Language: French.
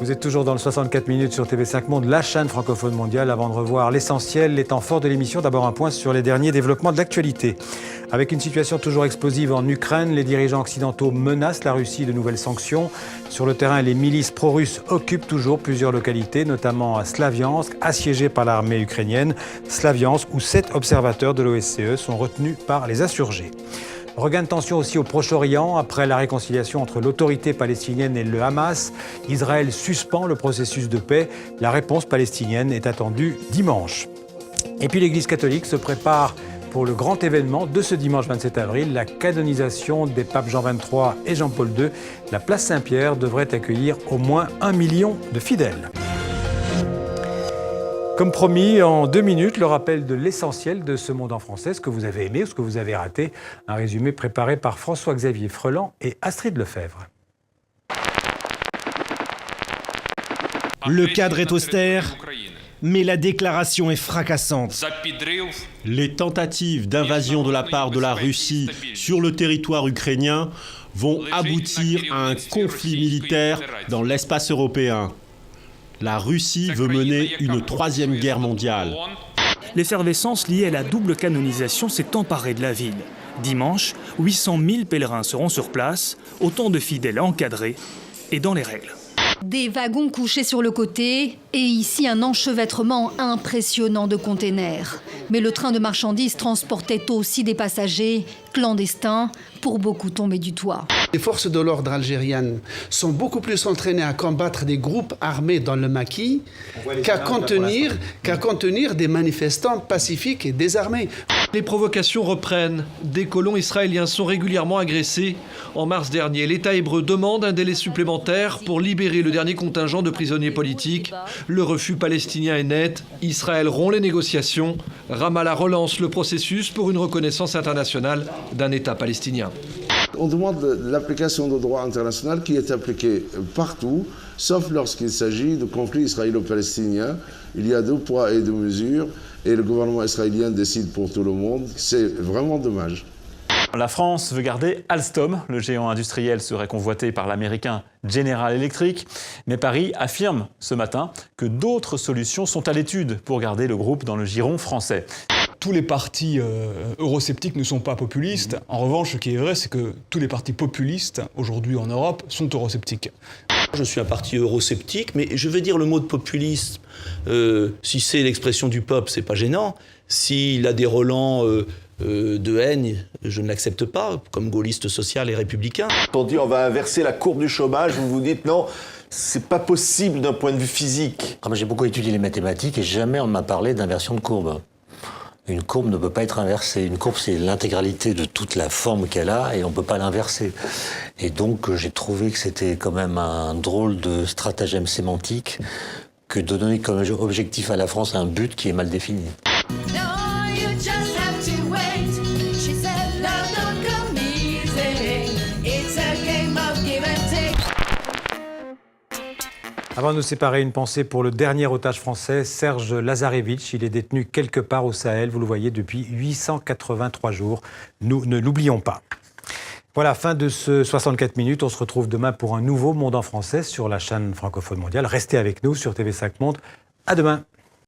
Vous êtes toujours dans le 64 minutes sur TV5 Monde, la chaîne francophone mondiale. Avant de revoir l'essentiel, les temps forts de l'émission, d'abord un point sur les derniers développements de l'actualité. Avec une situation toujours explosive en Ukraine, les dirigeants occidentaux menacent la Russie de nouvelles sanctions. Sur le terrain, les milices pro-russes occupent toujours plusieurs localités, notamment à Slaviansk, assiégées par l'armée ukrainienne. Slaviansk, où 7 observateurs de l'OSCE sont retenus par les insurgés. Regain de tension aussi au Proche-Orient. Après la réconciliation entre l'autorité palestinienne et le Hamas, Israël suspend le processus de paix. La réponse palestinienne est attendue dimanche. Et puis l'Église catholique se prépare pour le grand événement de ce dimanche 27 avril, la canonisation des papes Jean XXIII et Jean-Paul II. La place Saint-Pierre devrait accueillir au moins 1 million de fidèles. Comme promis, en 2 minutes, le rappel de l'essentiel de ce monde en français, ce que vous avez aimé ou ce que vous avez raté. Un résumé préparé par François-Xavier Freland et Astrid Lefebvre. Le cadre est austère, mais la déclaration est fracassante. Les tentatives d'invasion de la part de la Russie sur le territoire ukrainien vont aboutir à un conflit militaire dans l'espace européen. La Russie veut mener une 3e guerre mondiale. L'effervescence liée à la double canonisation s'est emparée de la ville. Dimanche, 800 000 pèlerins seront sur place, autant de fidèles encadrés et dans les règles. Des wagons couchés sur le côté et ici un enchevêtrement impressionnant de containers. Mais le train de marchandises transportait aussi des passagers clandestins, pour beaucoup tombés du toit. Les forces de l'ordre algériennes sont beaucoup plus entraînées à combattre des groupes armés dans le maquis qu'à contenir des manifestants pacifiques et désarmés. Les provocations reprennent. Des colons israéliens sont régulièrement agressés. En mars dernier, l'État hébreu demande un délai supplémentaire pour libérer le dernier contingent de prisonniers politiques. Le refus palestinien est net. Israël rompt les négociations. Ramallah relance le processus pour une reconnaissance internationale d'un État palestinien. On demande l'application du droit international qui est appliqué partout, sauf lorsqu'il s'agit de conflits israélo-palestiniens. Il y a 2 poids et 2 mesures, et le gouvernement israélien décide pour tout le monde. C'est vraiment dommage. La France veut garder Alstom. Le géant industriel serait convoité par l'américain General Electric. Mais Paris affirme ce matin que d'autres solutions sont à l'étude pour garder le groupe dans le giron français. Tous les partis eurosceptiques ne sont pas populistes. En revanche, ce qui est vrai, c'est que tous les partis populistes, aujourd'hui en Europe, sont eurosceptiques. Je suis un parti eurosceptique, mais je vais dire le mot de populisme. Si c'est l'expression du peuple, c'est pas gênant. S'il a des relents de haine, je ne l'accepte pas, comme gaulliste social et républicain. On dit on va inverser la courbe du chômage, vous vous dites non, c'est pas possible d'un point de vue physique. Moi, j'ai beaucoup étudié les mathématiques et jamais on ne m'a parlé d'inversion de courbe. Une courbe ne peut pas être inversée. Une courbe, c'est l'intégralité de toute la forme qu'elle a et on ne peut pas l'inverser. Et donc, j'ai trouvé que c'était quand même un drôle de stratagème sémantique que de donner comme objectif à la France un but qui est mal défini. Avant de nous séparer, une pensée pour le dernier otage français, Serge Lazarevitch. Il est détenu quelque part au Sahel, vous le voyez, depuis 883 jours. Nous ne l'oublions pas. Voilà, fin de ce 64 minutes. On se retrouve demain pour un nouveau Monde en français sur la chaîne francophone mondiale. Restez avec nous sur TV5 Monde. À demain.